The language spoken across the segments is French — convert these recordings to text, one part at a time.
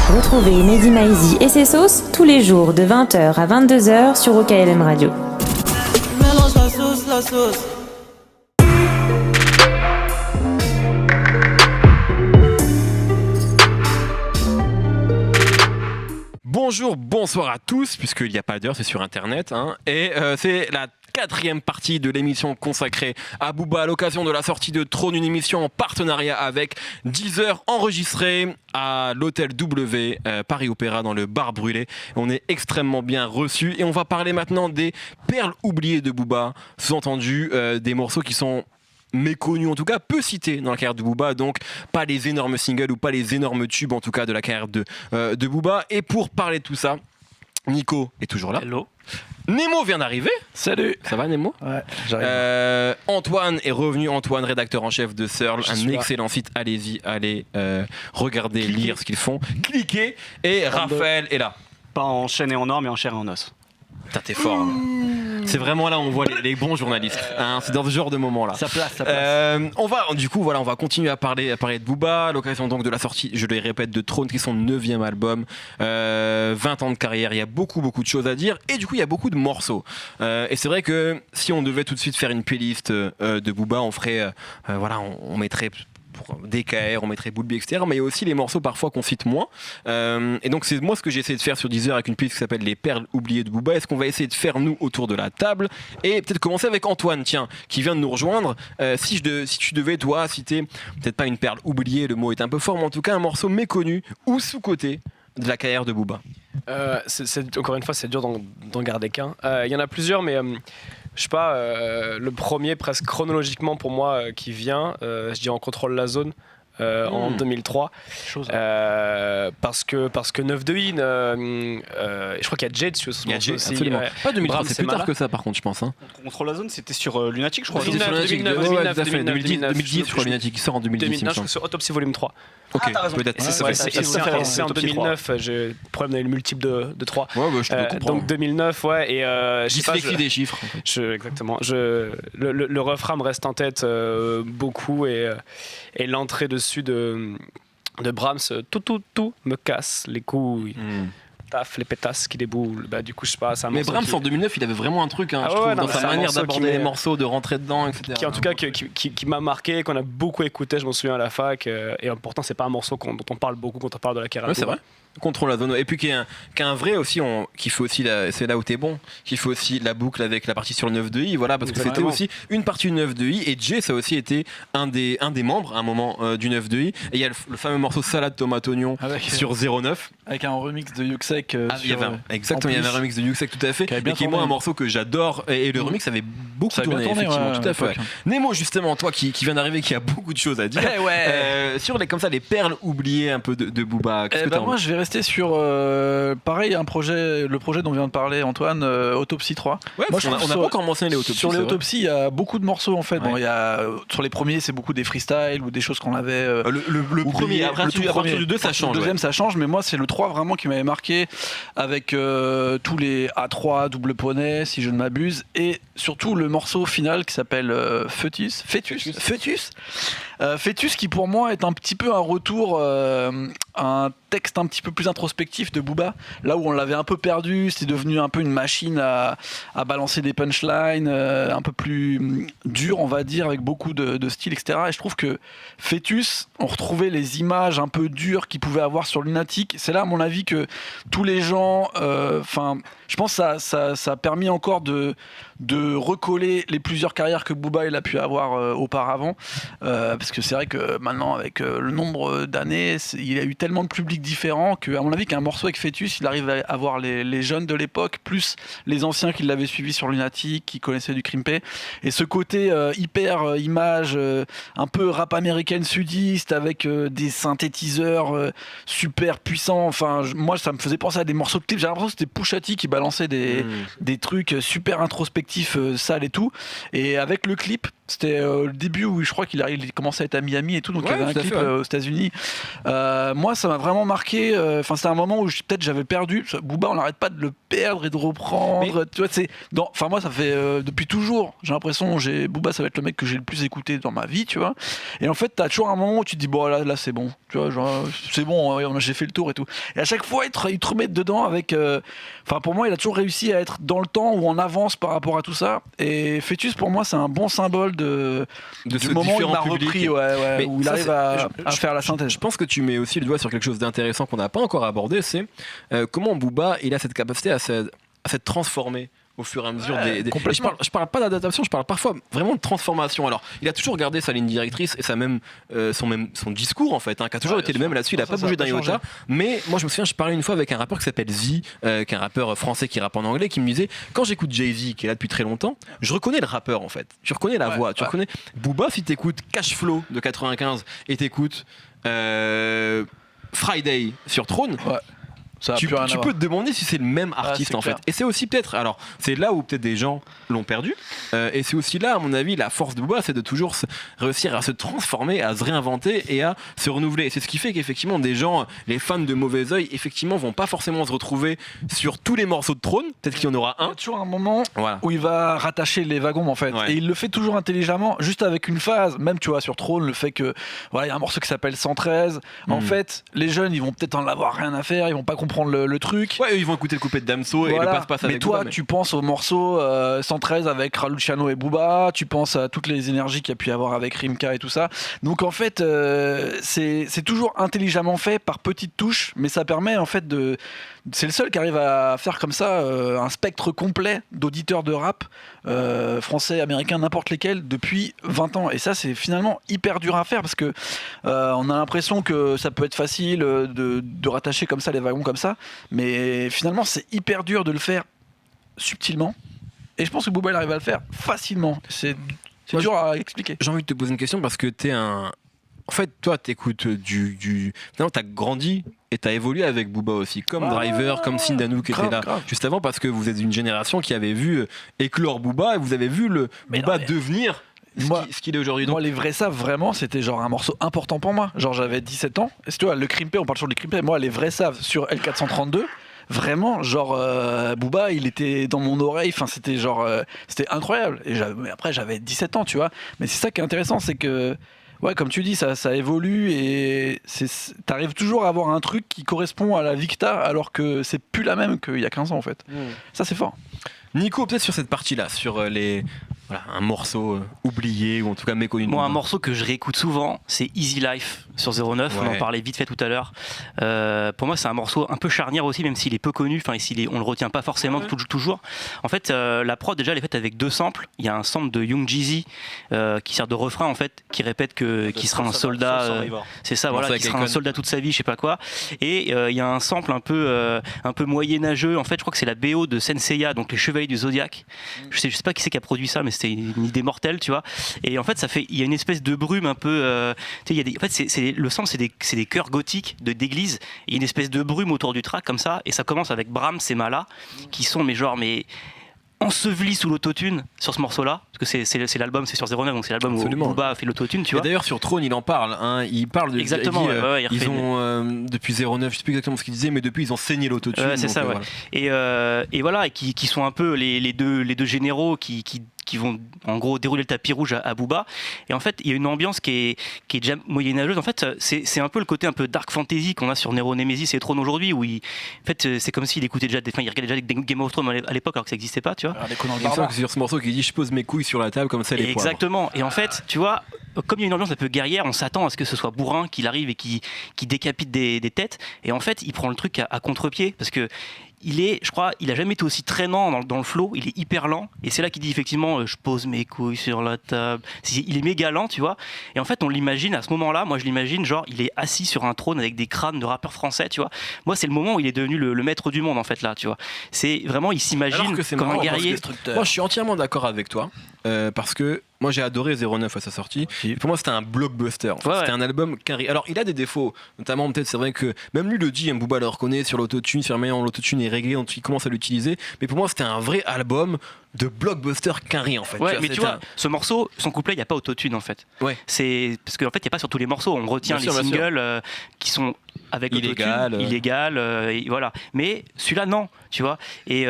Retrouvez Mehdi Maizi et ses sauces tous les jours de 20h à 22h sur OKLM Radio. Mélange la sauce, la sauce. Bonjour, bonsoir à tous, puisqu'il n'y a pas d'heure, c'est sur internet, hein, et c'est la 4e partie de l'émission consacrée à Booba à l'occasion de la sortie de Trône, une émission en partenariat avec Deezer, enregistrée à l'hôtel W, Paris Opéra, dans le bar brûlé. On est extrêmement bien reçus et on va parler maintenant des perles oubliées de Booba, sous-entendu des morceaux qui sont méconnus, en tout cas peu cités dans la carrière de Booba, donc pas les énormes singles ou pas les énormes tubes en tout cas de la carrière de Booba. Et pour parler de tout ça, Nico est toujours là. Hello. Nemo vient d'arriver. Salut. Ça va Nemo? Ouais, j'arrive. Antoine est revenu, Antoine, rédacteur en chef de Searle, un excellent site, allez-y, allez regarder, lire ce qu'ils font, cliquez. Et Raphaël est là. Pas en chaîne et en or, mais en chair et en os. Putain, t'es fort. Hein. C'est vraiment là où on voit les bons journalistes. Hein, c'est dans ce genre de moment-là. Ça place. On va continuer à parler de Booba, à l'occasion donc de la sortie, je le répète, de Trône, qui est son 9e album. 20 ans de carrière, il y a beaucoup de choses à dire. Et du coup, il y a beaucoup de morceaux. Et c'est vrai que si on devait tout de suite faire une playlist de Booba, on ferait, on mettrait... pour DKR, on mettrait Boulby, etc. Mais il y a aussi les morceaux parfois qu'on cite moins. Et donc c'est moi ce que j'ai essayé de faire sur Deezer avec une playlist qui s'appelle Les perles oubliées de Booba. Est-ce qu'on va essayer de faire nous autour de la table? Et peut-être commencer avec Antoine, tiens, qui vient de nous rejoindre. Si tu devais, toi, citer, peut-être pas une perle oubliée, le mot est un peu fort, mais en tout cas un morceau méconnu ou sous-coté de la carrière de Booba. Encore une fois, c'est dur d'en garder qu'un. Il y en a plusieurs, mais... je sais pas, le premier presque chronologiquement pour moi qui vient, je dirais On contrôle la zone en 2003. Parce que 9 de In, je crois qu'il y a Jade sur ce morceau aussi. Absolument. Pas 2003, Bram, c'est plus tard que ça par contre, je pense. Hein. On contrôle la zone, c'était sur Lunatic, je crois. 2010, je crois, Lunatic, qui sort en 2010. Non, je crois que c'est Autopsy Volume 3. Ok, peut-être. C'est en 2009, j'ai le problème avec le multiple de 3. Ouais, bah, je te comprends. Donc 2009, ouais, et dyslexie des chiffres. En fait. Exactement. Le refrain me reste en tête beaucoup, et l'entrée dessus de Brahms, tout me casse les couilles. Taf, les pétasses qui déboulent. Bah, du coup, je sais pas. Mais Brahms en 2009, il avait vraiment un truc, hein, je trouve, dans sa manière d'aborder les morceaux, de rentrer dedans, etc. Qui en tout cas qui m'a marqué, qu'on a beaucoup écouté, je m'en souviens à la fac. Et pourtant, c'est pas un morceau dont on parle beaucoup quand on parle de la carrière. Ouais, c'est vrai. Contrôle la zone. Et puis qui est un vrai aussi, qui fait aussi c'est là où t'es bon, qui fait aussi la boucle avec la partie sur le 9 de I, voilà, parce que c'était aussi une partie du 9 de I, et Jay, ça a aussi été un des membres à un moment du 9 de I. Et il y a le fameux morceau Salade Tomate Oignon sur 09. Avec un remix de Yuxek. Exactement, il y avait un remix de Yuxek, tout à fait. Et qui est moi un morceau que j'adore, et le remix avait beaucoup tourné, effectivement, tout à fait. Nemo, justement, toi qui viens d'arriver, qui a beaucoup de choses à dire, sur comme ça les perles oubliées un peu de Booba. Moi, je vais rester sur pareil, le projet dont vient de parler Antoine, Autopsy 3. Ouais, moi, on n'a pas encore mentionné les autopsies. Sur les autopsies, il y a beaucoup de morceaux en fait. Bon, sur les premiers, c'est beaucoup des freestyles ou des choses qu'on avait. Le premier, après, à partir du 2, ça change. Le deuxième, ça change, mais moi, c'est le 3 vraiment qui m'avait marqué, avec tous les A3, double poney, si je ne m'abuse, et surtout le morceau final qui s'appelle Fœtus, qui pour moi est un petit peu un retour un texte un petit peu plus introspectif de Booba, là où on l'avait un peu perdu, c'est devenu un peu une machine à balancer des punchlines un peu plus dures, on va dire, avec beaucoup de style, etc. Et je trouve que Fœtus, on retrouvait les images un peu dures qu'il pouvait avoir sur Lunatic. C'est là, à mon avis, que tous les gens, je pense que ça a permis encore de recoller les plusieurs carrières que Booba il a pu avoir auparavant, parce que c'est vrai que maintenant, avec le nombre d'années, il a eu tellement de publics différents qu'à mon avis, qu'un morceau avec Fœtus, il arrive à avoir les jeunes de l'époque plus les anciens qui l'avaient suivi sur Lunatic, qui connaissaient du Crimpé, et ce côté hyper image, un peu rap américaine sudiste avec des synthétiseurs super puissants. Enfin, moi, ça me faisait penser à des morceaux de clips. J'ai l'impression que c'était Pusha T qui balançait des trucs super introspectifs, sales et tout. Et avec le clip, C'était le début où je crois il commençait à être à Miami et tout, donc il y avait un clip aux États-Unis. Moi, ça m'a vraiment marqué. Enfin, c'était un moment où peut-être j'avais perdu. Booba, on n'arrête pas de le perdre et de reprendre. Tu vois, enfin, moi, ça fait depuis toujours. J'ai l'impression, Booba, ça va être le mec que j'ai le plus écouté dans ma vie, tu vois. Et en fait, t'as toujours un moment où tu te dis bon, là, c'est bon. Tu vois, genre, c'est bon, j'ai fait le tour et tout. Et à chaque fois, il te remet dedans avec. Enfin, pour moi, il a toujours réussi à être dans le temps ou en avance par rapport à tout ça. Et Fœtus, pour moi, c'est un bon symbole du moment où il m'a repris, où il arrive à faire la synthèse. Je pense que tu mets aussi le doigt sur quelque chose d'intéressant qu'on n'a pas encore abordé, c'est comment Booba il a cette capacité à s'être transformé au fur et à mesure des... Je parle pas d'adaptation, je parle parfois vraiment de transformation. Alors, il a toujours gardé sa ligne directrice et son discours en fait, qui a toujours été le même là-dessus, il a pas bougé d'un iota. Mais moi je me souviens, je parlais une fois avec un rappeur qui s'appelle Z, qui est un rappeur français qui rappe en anglais, qui me disait, quand j'écoute Jay-Z qui est là depuis très longtemps, je reconnais le rappeur en fait. Tu reconnais la voix, tu reconnais Booba. Si t'écoutes Cash Flow de 95 et t'écoutes Friday sur Throne, tu peux te demander si c'est le même artiste en fait. Et c'est aussi peut-être, alors c'est là où peut-être des gens l'ont perdu, et c'est aussi là à mon avis la force de Booba, c'est de toujours réussir à se transformer, à se réinventer et à se renouveler. Et c'est ce qui fait qu'effectivement des gens, les fans de Mauvais Oeil, effectivement vont pas forcément se retrouver sur tous les morceaux de Trône, peut-être qu'il y en aura un. Il y a toujours un moment où il va rattacher les wagons en fait, et il le fait toujours intelligemment, juste avec une phase, même tu vois sur Trône, le fait que voilà, il y a un morceau qui s'appelle 113, en fait les jeunes ils vont peut-être en avoir rien à faire, ils vont pas comprendre le truc. Ouais, ils vont écouter le couplet de Damso et le passe-passe avec Booba. Mais toi, tu penses au morceau 113 avec Raluciano et Booba, tu penses à toutes les énergies qu'il y a pu y avoir avec Rimka et tout ça. Donc en fait, c'est toujours intelligemment fait par petites touches, mais ça permet en fait de... C'est le seul qui arrive à faire comme ça un spectre complet d'auditeurs de rap, français, américains, n'importe lesquels, depuis 20 ans. Et ça, c'est finalement hyper dur à faire parce que on a l'impression que ça peut être facile de rattacher comme ça les wagons comme ça, mais finalement, c'est hyper dur de le faire subtilement. Et je pense que Booba il arrive à le faire facilement. C'est dur à expliquer. J'ai envie de te poser une question parce que t'es un... En fait, toi, t'écoutes Finalement, t'as grandi et t'as évolué avec Booba aussi, comme Driver, comme Sindano qui était là juste avant, parce que vous êtes une génération qui avait vu éclore Booba et vous avez vu Booba devenir ce qu'il est aujourd'hui. Moi, les vrais savent vraiment, c'était genre un morceau important pour moi. Genre, j'avais 17 ans. Et tu vois, le Crimpé, on parle toujours du Crimpé. Moi, les vrais savent sur L432. Vraiment, genre Booba, il était dans mon oreille. Enfin, c'était genre, c'était incroyable. Et mais après, j'avais 17 ans, tu vois. Mais c'est ça qui est intéressant, c'est que, ouais, comme tu dis, ça évolue et t'arrives toujours à avoir un truc qui correspond à la vie que t'as, alors que c'est plus la même qu'il y a 15 ans en fait. Ça, c'est fort. Nico, peut-être sur cette partie-là, sur un morceau oublié ou en tout cas méconnu. Moi, un morceau que je réécoute souvent, c'est Easy Life sur 09. On en parlait vite fait tout à l'heure. Pour moi, c'est un morceau un peu charnière aussi, même s'il est peu connu. Enfin, on le retient pas forcément toujours. En fait, la prod déjà elle est faite avec 2 samples. Il y a un sample de Young Jeezy qui sert de refrain en fait, qui répète qu'il sera un soldat. C'est ça, voilà, qu'il sera un soldat toute sa vie, je sais pas quoi. Et il y a un sample un peu moyenâgeux. En fait, je crois que c'est la BO de Senseiya, donc les Chevaliers du Zodiac. Je sais pas qui c'est qui a produit ça, mais c'était une idée mortelle, tu vois. Et en fait, il y a une espèce de brume un peu. Tu sais, en fait, le sample, c'est des chœurs gothiques d'église. Il y a une espèce de brume autour du track comme ça, et ça commence avec Brahms et Mala, qui sont ensevelis sous l'autotune sur ce morceau-là, parce que c'est l'album, c'est sur 09, donc c'est l'album où Booba a fait l'autotune, tu vois. Et d'ailleurs sur Throne, il en parle, il parle de... Exactement, ils ont, depuis 09, je sais plus exactement ce qu'il disait, mais depuis ils ont saigné l'autotune. C'est ça, ouais. Voilà. Et voilà, et qui sont un peu les deux généraux qui vont en gros dérouler le tapis rouge à Booba. Et en fait, il y a une ambiance qui est déjà moyenâgeuse. En fait, c'est un peu le côté un peu dark fantasy qu'on a sur Nero Nemesis et Throne aujourd'hui, où en fait, c'est comme s'il écoutait déjà il regardait déjà des Game of Thrones à l'époque alors que ça n'existait pas, tu vois. C'est sur ce morceau qui dit je pose mes couilles sur la table comme ça les poivres. Exactement. Et en fait, tu vois, comme il y a une ambiance un peu guerrière, on s'attend à ce que ce soit bourrin, qu'il arrive et qui décapite des têtes. Et en fait, il prend le truc à contre-pied parce que je crois, il a jamais été aussi traînant dans le flow, il est hyper lent, et c'est là qu'il dit effectivement je pose mes couilles sur la table. Il est méga lent, tu vois, et en fait on l'imagine à ce moment-là, moi je l'imagine genre il est assis sur un trône avec des crânes de rappeurs français, tu vois. Moi c'est le moment où il est devenu le maître du monde en fait là, tu vois. C'est vraiment, il s'imagine comme un guerrier. Moi je suis entièrement d'accord avec toi, parce que Moi j'ai adoré 09 à sa sortie. Pour moi c'était un blockbuster. En fait. Ouais, c'était un album carré. Alors il a des défauts, notamment peut-être c'est vrai que même lui le dit, Booba le reconnaît sur l'autotune, sur la manière dont l'autotune est réglé, dont il commence à l'utiliser. Mais pour moi c'était un vrai album de blockbuster carré en fait. Ouais, mais tu vois, ce morceau, son couplet, il n'y a pas autotune en fait. Ouais. C'est parce qu'en fait, il n'y a pas sur tous les morceaux. On retient les singles qui sont avec illégal, et voilà. Mais celui-là, non, tu vois. Et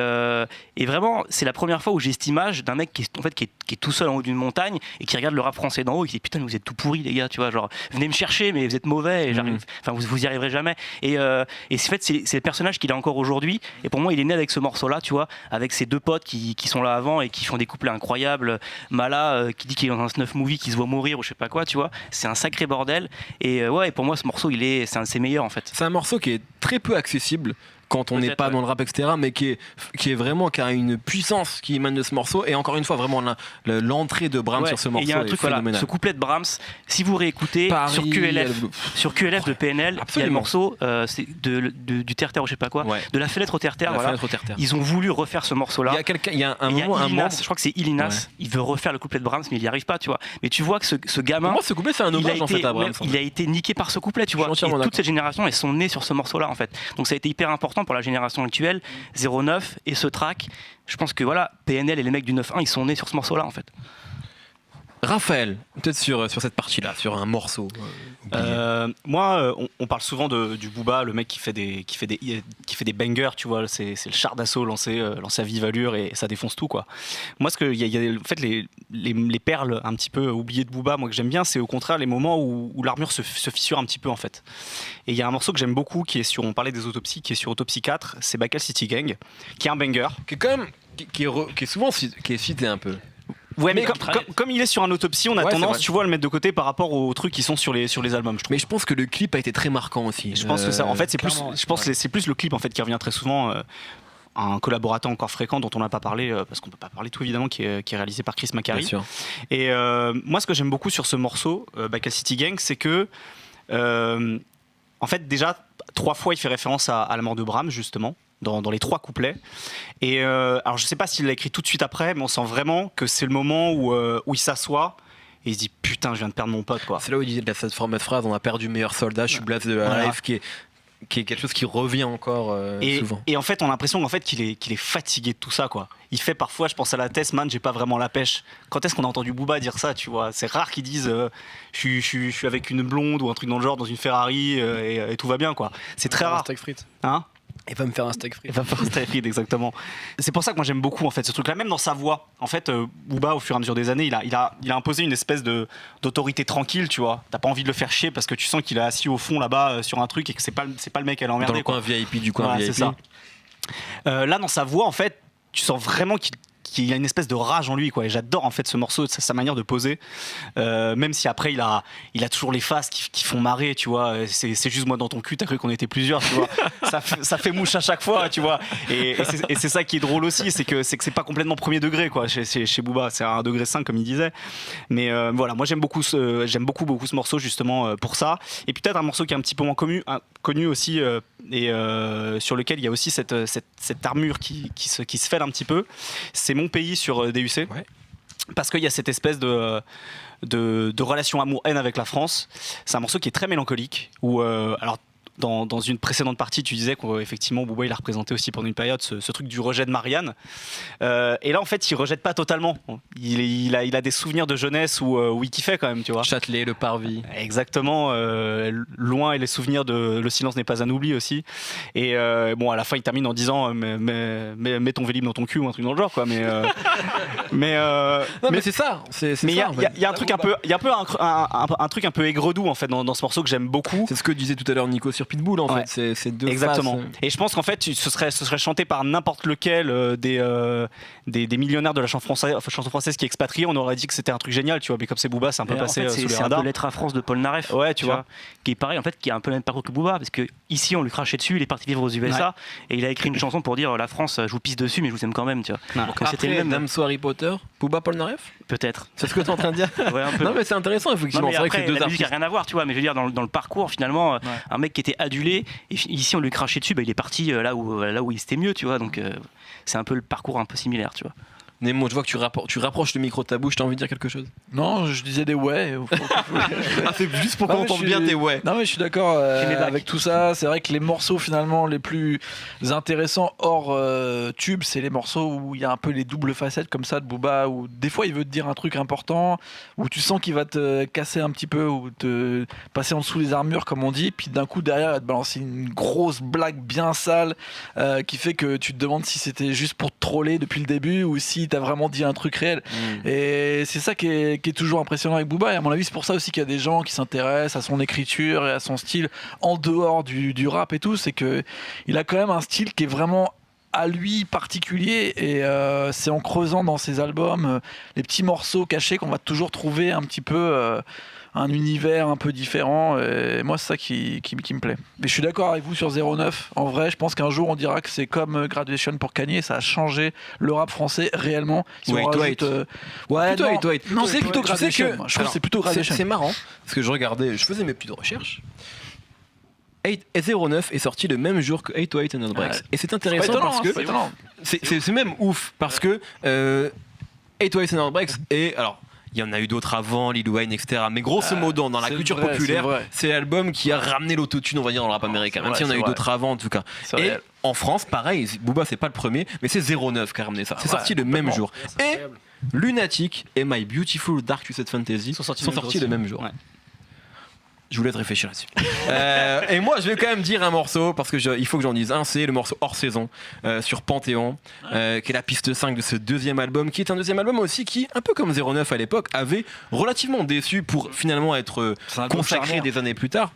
vraiment, c'est la première fois où j'ai cette image d'un mec qui est tout seul en haut d'une montagne et qui regarde le rap français d'en haut et qui dit putain, mais vous êtes tout pourris les gars, tu vois. Genre, venez me chercher, mais vous êtes mauvais. Et vous y arriverez jamais. Et en fait, c'est le personnage qu'il a encore aujourd'hui. Et pour moi, il est né avec ce morceau-là, tu vois, avec ses deux potes qui sont là avant et qui font des couplets incroyables. Mala qui dit qu'il est dans un snuff movie, qui se voit mourir ou je sais pas quoi, tu vois. C'est un sacré bordel. Et ouais, pour moi, ce morceau, c'est un de ses meilleurs en fait. C'est un morceau qui est très peu accessible quand on n'est pas dans le rap, etc., mais qui a une puissance qui émane de ce morceau. Et encore une fois, vraiment l'entrée de Brahms sur ce morceau. Il y a un truc, voilà, ce couplet de Brahms, si vous réécoutez Paris, sur QLF de PNL, il y a le morceau c'est du terre-terre ou je sais pas quoi, de la fenêtre au terre-terre. Voilà. Ils ont voulu refaire ce morceau-là. Il y a un moment, je crois que c'est Ilinas, il veut refaire le couplet de Brahms, mais il n'y arrive pas, tu vois. Mais tu vois que ce gamin. Pour moi, ce couplet, c'est un hommage en fait à Brahms. Il a été niqué par ce couplet, tu vois. Et toute cette génération, elles sont nées sur ce morceau-là, en fait. Donc ça a été hyper important pour la génération actuelle, 09 et ce track. Je pense que voilà, PNL et les mecs du 9-1, ils sont nés sur ce morceau-là, en fait. Raphaël, peut-être sur cette partie-là, sur un morceau. Moi, on parle souvent du Booba, le mec qui fait des bangers, tu vois. C'est le char d'assaut lancé à vive allure et ça défonce tout, quoi. Moi, il y a en fait les perles un petit peu oubliées de Booba, moi que j'aime bien, c'est au contraire les moments où l'armure se fissure un petit peu, en fait. Et il y a un morceau que j'aime beaucoup on parlait des autopsies, qui est sur Autopsie 4, c'est Bacal City Gang, qui est un banger, qui est quand même qui est souvent cité un peu. Ouais, mais comme il est sur un autopsie, on a tendance, tu vois, à le mettre de côté par rapport aux trucs qui sont sur les albums, je trouve. Mais je pense que le clip a été très marquant aussi. Je pense que ça, en fait, c'est plus le clip en fait qui revient très souvent. Un collaborateur encore fréquent dont on n'a pas parlé, parce qu'on peut pas parler tout évidemment, qui est réalisé par Chris Macari. Bien sûr. Et moi, ce que j'aime beaucoup sur ce morceau, Bacal City Gang, c'est que, en fait, déjà 3 fois, il fait référence à la mort de Brahms, justement. Dans les 3 couplets. Et alors je sais pas s'il l'a écrit tout de suite après, mais on sent vraiment que c'est le moment où il s'assoit et il se dit putain, je viens de perdre mon pote, quoi. C'est là où il dit cette fameuse phrase, on a perdu le meilleur soldat, je suis blessé de la life, qui est quelque chose qui revient encore souvent. Et en fait, on a l'impression qu'en fait, qu'il est fatigué de tout ça, quoi. Il fait parfois, je pense à la thèse, man, j'ai pas vraiment la pêche. Quand est-ce qu'on a entendu Booba dire ça, tu vois? C'est rare qu'ils disent je suis avec une blonde ou un truc dans le genre, dans une Ferrari et tout va bien, quoi. C'est très rare. Steak frites. Hein? Il va me faire un steak frites. Il va me faire un steak frites, exactement. C'est pour ça que moi j'aime beaucoup en fait ce truc-là, même dans sa voix. En fait, Booba, au fur et à mesure des années, il a imposé une espèce d'autorité tranquille, tu vois. T'as pas envie de le faire chier parce que tu sens qu'il est assis au fond là-bas sur un truc et que c'est pas le mec à l'emmerder. Dans le coin VIP du coin VIP. C'est ça. Là, dans sa voix, en fait, tu sens vraiment qu'il y a une espèce de rage en lui, quoi. Et j'adore en fait ce morceau, sa manière de poser, même si après il a toujours les faces qui font marrer, tu vois. C'est juste moi dans ton cul, t'as cru qu'on était plusieurs, tu vois. ça fait mouche à chaque fois, tu vois. Et c'est ça qui est drôle aussi, c'est que c'est pas complètement premier degré, quoi, chez Booba. C'est un degré 5 comme il disait. Mais voilà, moi j'aime beaucoup ce morceau justement pour ça. Et peut-être un morceau qui est un petit peu moins connu aussi et sur lequel il y a aussi cette armure qui se fêle un petit peu. C'est Mon Pays sur DUC. Ouais. Parce qu'il y a cette espèce de relation amour-haine avec la France. C'est un morceau qui est très mélancolique. Où, alors, dans une précédente partie, tu disais qu'effectivement, Booba, il a représenté aussi pendant une période ce truc du rejet de Marianne. Et là, en fait, il rejette pas totalement. Il a des souvenirs de jeunesse où il kiffait quand même, tu vois. Châtelet, le Parvis. Exactement. Loin et les souvenirs de Le silence n'est pas un oubli aussi. Et bon, à la fin, il termine en disant mets ton Vélib dans ton cul ou un truc dans le genre, quoi. Mais c'est ça. Mais il y a un truc un truc un peu aigredou en fait dans ce morceau que j'aime beaucoup. C'est ce que disait tout à l'heure Nico sur Pitbull, en fait. C'est deux exactement. faces. Et je pense qu'en fait, ce serait chanté par n'importe lequel des millionnaires de la chanson française qui est expatrié. On aurait dit que c'était un truc génial, tu vois. Mais comme c'est Booba, c'est un peu passé sous les radars. C'est un peu Lettre à France de Paul Naref. Ouais, tu vois. Qui est pareil, en fait, qui a un peu le même parcours que Booba, parce que ici, on lui crachait dessus, il est parti vivre aux USA, et il a écrit une chanson pour dire la France, je vous pisse dessus, mais je vous aime quand même, tu vois. Donc c'était le même. Damso Harry Potter, Booba Paul Naref. Peut-être. C'est ce que tu es en train de dire. Ouais, un peu. Non, mais c'est intéressant, effectivement. C'est vrai que la musique n'a rien à voir, tu vois. Mais je veux dire, dans le parcours, finalement, un mec qui était adulé, et ici, on lui crachait dessus, il est parti là où il était mieux, tu vois. Donc, c'est un peu le parcours un peu similaire, tu vois. Nemo, je vois que tu rapproches le micro de ta bouche, t'as envie de dire quelque chose? Non, je disais des ouais. Ah, c'est juste pour Non, qu'on mais entende je bien suis- tes ouais. Non mais je suis d'accord avec tout ça. C'est vrai que les morceaux finalement les plus intéressants hors tube, c'est les morceaux où il y a un peu les doubles facettes comme ça de Booba, où des fois il veut te dire un truc important, où tu sens qu'il va te casser un petit peu ou te passer en dessous les armures comme on dit, puis d'un coup derrière il va te balancer une grosse blague bien sale qui fait que tu te demandes si c'était juste pour te troller depuis le début ou si t'as vraiment dit un truc réel. Et c'est ça qui est toujours impressionnant avec Booba, et à mon avis c'est pour ça aussi qu'il y a des gens qui s'intéressent à son écriture et à son style en dehors du rap et tout, c'est que il a quand même un style qui est vraiment à lui particulier, et c'est en creusant dans ses albums les petits morceaux cachés qu'on va toujours trouver un petit peu un univers un peu différent, et moi c'est ça qui me plaît. Mais je suis d'accord avec vous sur 09, en vrai je pense qu'un jour on dira que c'est comme Graduation pour Kanye, ça a changé le rap français réellement. Si Ou on 808. rajoute, ouais, Plutôt non, 808. non, Tu sais c'est plutôt que- tu sais Graduation, que- moi. Je trouve alors, que c'est plutôt Graduation. C'est marrant, parce que je faisais mes petites recherches. 09 est sorti le même jour que 808 and Breaks. Ouais. Et c'est C'est pas intéressant étonnant, parce hein, que c'est pas étonnant. c'est même ouf, parce que 808 and Breaks, et alors il y en a eu d'autres avant, Lil Wayne, etc. Mais grosso modo, dans la c'est culture vrai, populaire, c'est vrai. c'est l'album qui a ramené l'autotune, on va dire, dans le rap américain. Même vrai, s'il y en a c'est eu vrai. d'autres avant, en tout cas. C'est Et réel. en France, pareil, Booba, c'est pas le premier, mais c'est 09 qui a ramené ça. C'est sorti le même jour. Et Lunatic et My Beautiful Dark Twisted Fantasy sont sortis le même jour. Ouais. Je vous laisse réfléchir là-dessus. Et moi, je vais quand même dire un morceau, parce que il faut que j'en dise un, c'est le morceau Hors Saison sur Panthéon, qui est la piste 5 de ce deuxième album, qui est un deuxième album aussi qui, un peu comme 09 à l'époque, avait relativement déçu pour finalement être C'est un album consacré charnière. des années plus tard.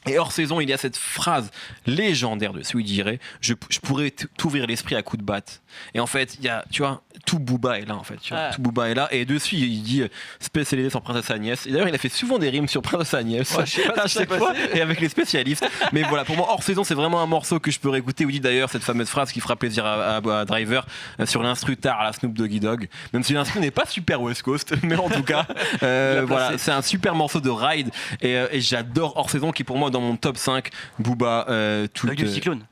Et hors saison, il y a cette phrase légendaire de celui qui dirait je pourrais t'ouvrir l'esprit à coups de batte. Et en fait, il y a, tu vois, tout Booba est là, en fait. Tu vois, tout Booba est là. Et dessus, il dit spécialisé sur Princesse Agnès. Et d'ailleurs, il a fait souvent des rimes sur Princesse Agnès. Ouais, je sais pas à ce qui chaque s'est fois. passé. Et avec les spécialistes. Mais voilà, pour moi, hors saison, c'est vraiment un morceau que je peux réécouter. Où il dit d'ailleurs cette fameuse phrase qui fera plaisir à Driver sur l'instru tard à la Snoop Doggy Dogg. Même si l'instru n'est pas super West Coast, mais en tout cas, voilà, c'est un super morceau de ride. Et j'adore hors saison, qui pour moi, dans mon top 5, Booba, tout L'œil du cyclone.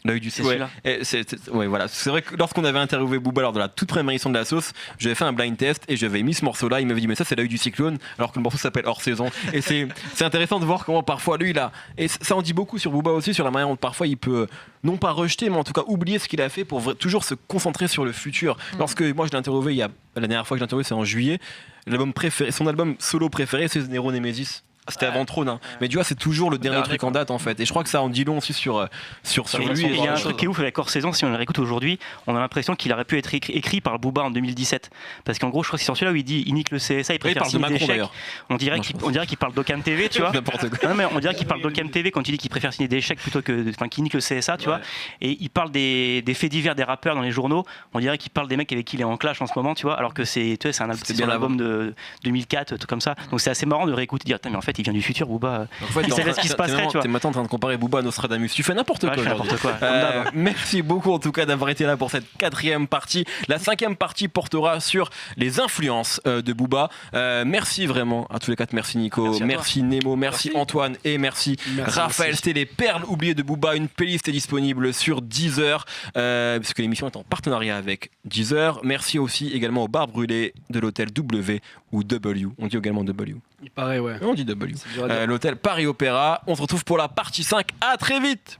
L'œil du C'est cyclone. celui-là. Ouais, voilà. C'est vrai que lorsqu'on avait interviewé Booba lors de la toute première édition de la sauce, j'avais fait un blind test et j'avais mis ce morceau-là. Il m'avait dit, mais ça, c'est l'œil du cyclone, alors que le morceau s'appelle Hors Saison. Et c'est intéressant de voir comment parfois lui, là, et ça en dit beaucoup sur Booba aussi, sur la manière dont parfois il peut, non pas rejeter, mais en tout cas oublier ce qu'il a fait pour toujours se concentrer sur le futur. Lorsque moi je l'ai interviewé, la dernière fois que je l'ai interviewé, c'est en juillet, son album solo préféré, c'est Nero Nemesis. C'était avant Trône, hein. Mais tu vois, c'est toujours le dernier truc en date en fait. Et je crois que ça en dit long aussi sur lui. Il y a un truc qui est ouf avec Hors Saison, si on le réécoute aujourd'hui, on a l'impression qu'il aurait pu être écrit par Booba en 2017. Parce qu'en gros, je crois que c'est sur celui-là où il dit il nique le CSA, il préfère parle de signer Macron, des chèques. d'ailleurs. On dirait qu'il parle d'Ocam TV, tu vois. N'importe quoi. Non, mais on dirait qu'il parle d'Ocam TV quand il dit qu'il préfère signer des chèques plutôt que. Enfin, qu'il nique le CSA, tu vois. Et il parle des faits divers des rappeurs dans les journaux. On dirait qu'il parle des mecs avec qui il est en clash en ce moment, tu vois. Alors que c'est un album de 2004, tout comme ça. Donc c'est assez marrant de réécouter, de dire, mais en fait, il vient du futur, Booba. En fait, Il savait ce qui se passerait, tu vois. T'es maintenant en train de comparer Booba à Nostradamus. Tu fais n'importe Ouais, quoi je fais aujourd'hui. n'importe quoi, comme d'hab. Merci beaucoup en tout cas d'avoir été là pour cette 4e partie. La 5e partie portera sur les influences de Booba. Merci vraiment à tous les 4. Merci Nico, merci Nemo, merci Antoine et merci Raphaël. C'était les perles oubliées de Booba. Une playlist est disponible sur Deezer puisque l'émission est en partenariat avec Deezer. Merci aussi également au bar brûlé de l'hôtel W ou W. On dit également W. Il paraît, ouais. On dit W. C'est dur à dire. L'hôtel Paris Opéra. On se retrouve pour la partie 5. À très vite.